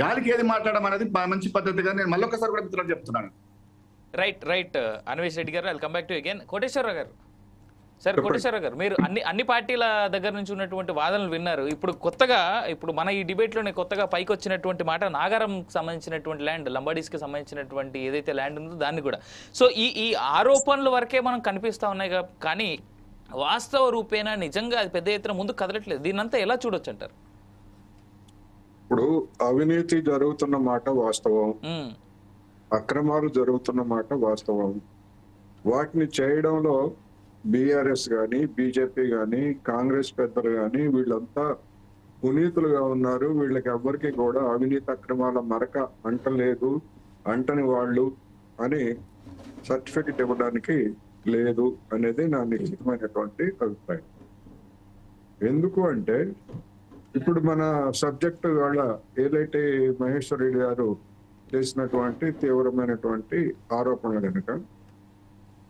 గాలికి ఏది మాట్లాడడం అనేది మంచి పద్ధతిగా నేను మళ్ళొకసారి కూడా మిత్రులకు చెప్తున్నాను. రైట్ అన్వేష్ రెడ్డి గారు, I will come back to again. Koteswararao గారు, సార్ కోటేశ్వరరావు గారు, మీరు అన్ని పార్టీల దగ్గర నుంచి ఉన్నటువంటి వాదనలు విన్నారు. ఇప్పుడు మన ఈ డిబేట్లోనే కొత్తగా పైకి వచ్చినటువంటి మాట నాగారం సంబంధించినటువంటి ల్యాండ్, లంబాడీస్కి సంబంధించినటువంటి ఏదైతే ల్యాండ్ ఉందో దాన్ని కూడా. సో ఈ ఆరోపణల వరకే మనం కనిపిస్తూ ఉన్నాయి కానీ వాస్తవ రూపేణా నిజంగా అది పెద్ద ఎత్తున ముందు కదలట్లేదు. దీన్నంతా ఎలా చూడొచ్చు అంటారు? ఇప్పుడు అవినీతి జరుగుతున్న మాట వాస్తవం, అక్రమాలు జరుగుతున్న మాట వాస్తవం. వాటిని చేయడంలో బీఆర్ఎస్ కానీ, బీజేపీ కానీ, కాంగ్రెస్ పెద్దలు కానీ వీళ్ళంతా పునీతులుగా ఉన్నారు. వీళ్ళకి ఎవ్వరికి కూడా అవినీతి అక్రమాల మరక అంటలేదు, అంటని వాళ్ళు అని సర్టిఫికెట్ ఇవ్వడానికి లేదు అనేది నా నిశ్చితమైనటువంటి అభిప్రాయం. ఎందుకు అంటే ఇప్పుడు మన సబ్జెక్ట్ వాళ్ళ ఏదైతే మహేశ్వర్ రెడ్డి గారు చేసినటువంటి తీవ్రమైనటువంటి ఆరోపణలు కనుక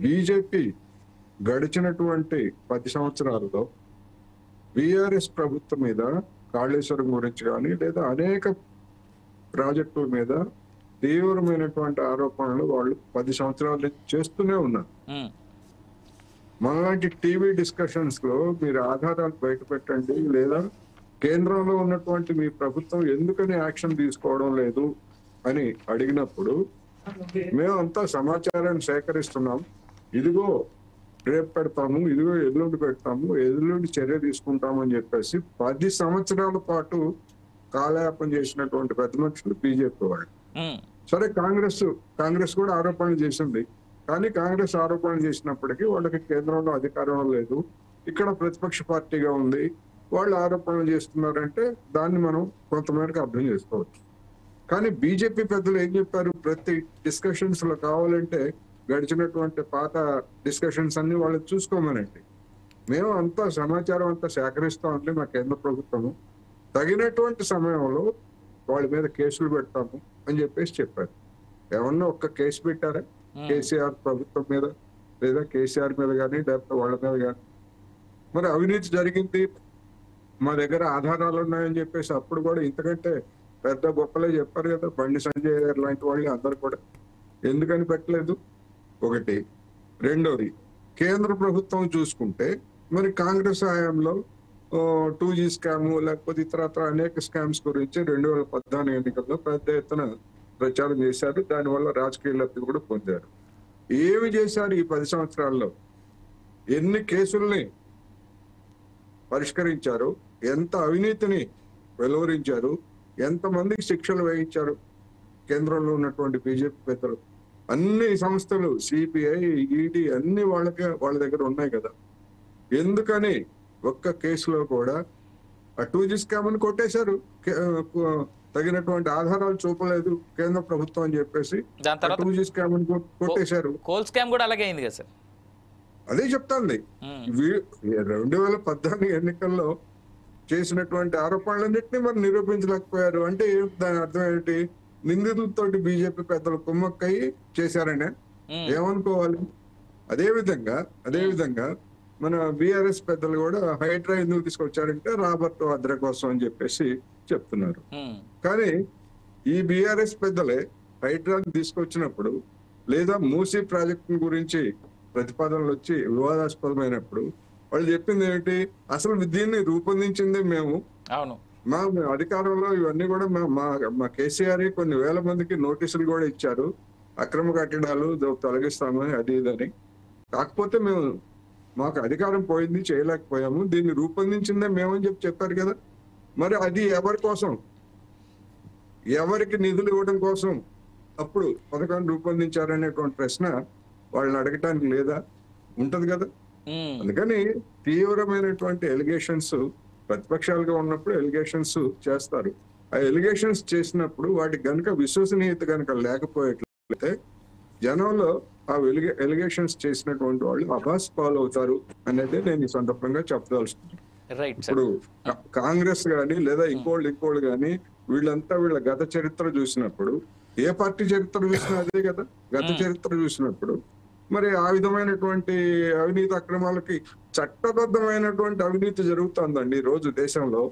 బీజేపీ గడిచినటువంటి 10 సంవత్సరాల్లో బీఆర్ఎస్ ప్రభుత్వం మీద కాళేశ్వరం గురించి కానీ లేదా అనేక ప్రాజెక్టుల మీద తీవ్రమైనటువంటి ఆరోపణలు వాళ్ళు 10 సంవత్సరాల నుంచి చేస్తూనే ఉన్నారు. మనలాంటి టీవీ డిస్కషన్స్ లో మీరు ఆధారాలు బయట పెట్టండి, లేదా కేంద్రంలో ఉన్నటువంటి మీ ప్రభుత్వం ఎందుకని యాక్షన్ తీసుకోవడం లేదు అని అడిగినప్పుడు మేము అంతా సమాచారాన్ని సేకరిస్తున్నాం, ఇదిగో రేపు పెడతాము, ఇదిగో ఎల్లుండి పెడతాము, ఎల్లుండి చర్య తీసుకుంటాము అని చెప్పేసి 10 సంవత్సరాల పాటు కాలయాపన చేసినటువంటి పెద్ద మనుషులు బీజేపీ వాళ్ళు. సరే కాంగ్రెస్ కూడా ఆరోపణలు చేసింది, కానీ కాంగ్రెస్ ఆరోపణలు చేసినప్పటికీ వాళ్ళకి కేంద్రంలో అధికారం లేదు, ఇక్కడ ప్రతిపక్ష పార్టీగా ఉంది, వాళ్ళు ఆరోపణలు చేస్తున్నారంటే దాన్ని మనం కొంతమేరకు అర్థం చేసుకోవచ్చు. కానీ బీజేపీ పెద్దలు ఏం చెప్పారు, ప్రతి డిస్కషన్స్ లో కావాలంటే గడిచినటువంటి పాత డిస్కషన్స్ అన్ని వాళ్ళు చూసుకోమనండి, మేము అంతా సమాచారం అంతా సేకరిస్తామంటే మా కేంద్ర ప్రభుత్వము తగినటువంటి సమయంలో వాళ్ళ మీద కేసులు పెడతాము అని చెప్పేసి చెప్పారు. ఏమన్నా ఒక్క కేసు పెట్టారా కేసీఆర్ ప్రభుత్వం మీద, లేదా కేసీఆర్ మీద కానీ లేకపోతే వాళ్ళ మీద కానీ? మరి అవినీతి జరిగింది, మా దగ్గర ఆధారాలు ఉన్నాయని చెప్పేసి అప్పుడు కూడా ఇంతకంటే పెద్ద గొప్పలే చెప్పారు కదా బండి సంజయ్ గారు లాంటి వాళ్ళు అందరు కూడా. ఎందుకని పెట్టలేదు? ఒకటి. రెండోది, కేంద్ర ప్రభుత్వం చూసుకుంటే మరి కాంగ్రెస్ హయాంలో 2G స్కామ్ లేకపోతే ఇతరత్ర అనేక స్కామ్స్ గురించి 2014 ఎన్నికల్లో పెద్ద ఎత్తున ప్రచారం చేశారు, దానివల్ల రాజకీయ లబ్ధి కూడా పొందారు. ఏమి చేశారు ఈ 10 సంవత్సరాల్లో? ఎన్ని కేసుల్ని పరిష్కరించారు, ఎంత అవినీతిని వెలువరించారు, ఎంతమందికి శిక్షలు వేయించారు కేంద్రంలో ఉన్నటువంటి బీజేపీ పెద్దలు. అన్ని సంస్థలు సిబిఐ, ఈడీ అన్ని వాళ్ళ దగ్గర ఉన్నాయి కదా. ఎందుకని ఒక్క కేసులో కూడా ఆ 2G స్కామ్ అని కొట్టేశారు, తగినటువంటి ఆధారాలు చూపలేదు కేంద్ర ప్రభుత్వం అని చెప్పేసి 2G స్కామ్ అని కొట్టేశారు. కోల్ స్కామ్ కూడా అలాగే అయింది కదా సార్. అదే చెప్తాంది. 2014 ఎన్నికల్లో చేసినటువంటి ఆరోపణలన్నింటినీ మరి నిరూపించలేకపోయారు అంటే దాని అర్థం ఏంటి? నిందితులతోటి బీజేపీ పెద్దలు కుమ్మక్కయి చేశారనే ఏమనుకోవాలి? అదేవిధంగా మన బీఆర్ఎస్ పెద్దలు కూడా హైడ్రా ఎందుకు తీసుకొచ్చారంటే రాబర్ట్ వాద్రా కోసం అని చెప్పేసి చెప్తున్నారు. కానీ ఈ బీఆర్ఎస్ పెద్దలే హైడ్రాని తీసుకొచ్చినప్పుడు లేదా మూసీ ప్రాజెక్టు గురించి ప్రతిపాదనలు వచ్చి వివాదాస్పదమైనప్పుడు వాళ్ళు చెప్పింది ఏంటి? అసలు దీన్ని రూపొందించింది మేము, మా అధికారంలో ఇవన్నీ కూడా మా కేసీఆర్ కొన్ని వేల మందికి నోటీసులు కూడా ఇచ్చారు, అక్రమ కట్టడాలు తొలగిస్తామని అది ఇదని. కాకపోతే మాకు అధికారం పోయింది, చేయలేకపోయాము, దీన్ని రూపొందించిందే మేమని చెప్పారు కదా. మరి అది ఎవరి కోసం, ఎవరికి నిధులు ఇవ్వడం కోసం అప్పుడు పథకాన్ని రూపొందించారనేటువంటి ప్రశ్న వాళ్ళని అడగటానికి లేదా? ఉంటది కదా. అందుకని తీవ్రమైనటువంటి ఎలిగేషన్స్ ప్రతిపక్షాలుగా ఉన్నప్పుడు ఎలిగేషన్స్ చేస్తారు. ఆ ఎలిగేషన్స్ చేసినప్పుడు వాటి గనుక విశ్వసనీయత కనుక లేకపోయేట్లయితే జనంలో ఆ ఎలిగేషన్స్ చేసినటువంటి వాళ్ళు అబాస్ పాలవుతారు అనేది నేను ఈ సందర్భంగా చెప్పదలుచుకున్నాను. ఇప్పుడు కాంగ్రెస్ గాని లేదా ఇంకోళ్ళు గాని వీళ్ళంతా వీళ్ళ గత చరిత్ర చూసినప్పుడు, ఏ పార్టీ చరిత్ర చూసినా అదే కదా, గత చరిత్ర చూసినప్పుడు మరి ఆ విధమైనటువంటి అవినీతి అక్రమాలకి చట్టబద్ధమైనటువంటి అవినీతి జరుగుతుందండి ఈ రోజు దేశంలో.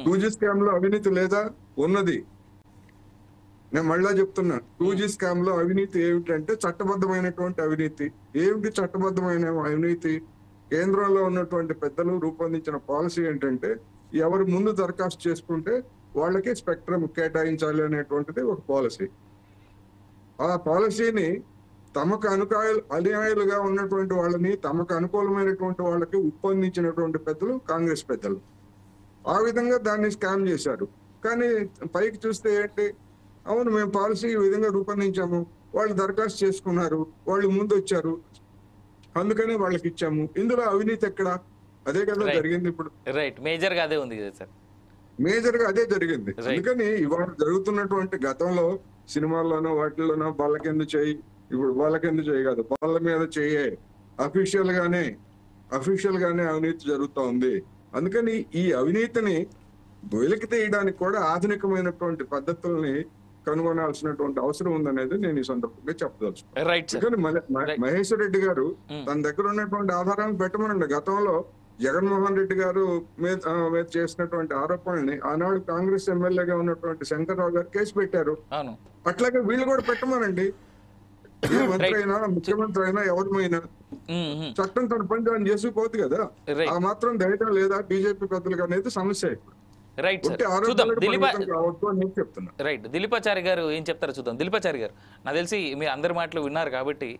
2G స్కామ్ లో అవినీతి లేదా? ఉన్నది. నేను మళ్ళా చెప్తున్నాను 2G స్కామ్ లో అవినీతి ఏమిటంటే చట్టబద్ధమైనటువంటి అవినీతి. ఏమిటి చట్టబద్ధమైన అవినీతి? కేంద్రంలో ఉన్నటువంటి పెద్దలు రూపొందించిన పాలసీ ఏంటంటే ఎవరు ముందు దరఖాస్తు చేసుకుంటే వాళ్ళకి స్పెక్ట్రమ్ కేటాయించాలి అనేటువంటిది ఒక పాలసీ. ఆ పాలసీని తమకు అనుయాయులుగా ఉన్నటువంటి వాళ్ళని, తమకు అనుకూలమైనటువంటి వాళ్ళకి ఉప్పందించినటువంటి పెద్దలు కాంగ్రెస్ పెద్దలు. ఆ విధంగా దాన్ని స్కామ్ చేశారు. కానీ పైకి చూస్తే ఏంటి, అవును మేము పాలసీ ఈ విధంగా రూపొందించాము, వాళ్ళు దరఖాస్తు చేసుకున్నారు, వాళ్ళు ముందు వచ్చారు, అందుకనే వాళ్ళకి ఇచ్చాము. ఇందులో అవినీతి ఎక్కడ? అదే కదా జరిగింది. ఇప్పుడు రైట్, మేజర్ గా అదే ఉంది కదా సార్, మేజర్ గా అదే జరిగింది. అందుకని ఇవాళ జరుగుతున్నటువంటి గతంలో సినిమాల్లోనో వాటిల్లోనో వాళ్ళకెందుకు చేయి, ఇప్పుడు వాళ్ళకెందుకు చేయి కాదు, వాళ్ళ మీద చేయే అఫీషియల్ గానే అవినీతి జరుగుతూ ఉంది. అందుకని ఈ అవినీతిని వెలికి తీయడానికి కూడా ఆధునికమైనటువంటి పద్ధతుల్ని కనుగొనాల్సినటువంటి అవసరం ఉందనేది నేను ఈ సందర్భంగా చెప్పదలుచుకున్నాను. Right sir. కానీ మహేశ్వర్ రెడ్డి గారు తన దగ్గర ఉన్నటువంటి ఆధారాలను పెట్టమనండి. గతంలో జగన్మోహన్ రెడ్డి గారు మీద చేసినటువంటి ఆరోపణల్ని ఆనాడు కాంగ్రెస్ ఎమ్మెల్యేగా ఉన్నటువంటి శంకర్రావు గారు కేసు పెట్టారు. అవును, అట్లాగే వీళ్ళు కూడా పెట్టమనండి. ఏ మంత్రి అయినా, ముఖ్యమంత్రి అయినా, ఎవరిమైనా చట్టం తన పని దాన్ని చేసుకుపోతుంది కదా. ఆ మాత్రం ధైర్యం లేదా బీజేపీ పెద్దలకు అనేది సమస్య. రైట్ సార్, ఒట్టి చూద్దాం ఆరోపణలకు దిలీప పరిమితం కావద్దు అని నేను చెప్తున్నా. రైట్, దిలీపాచారి గారు ఏం చెప్తారో చూద్దాం. దిలీపాచారి గారు, నాకు తెలిసి మీ అందరి మాటలు విన్నారు కాబట్టి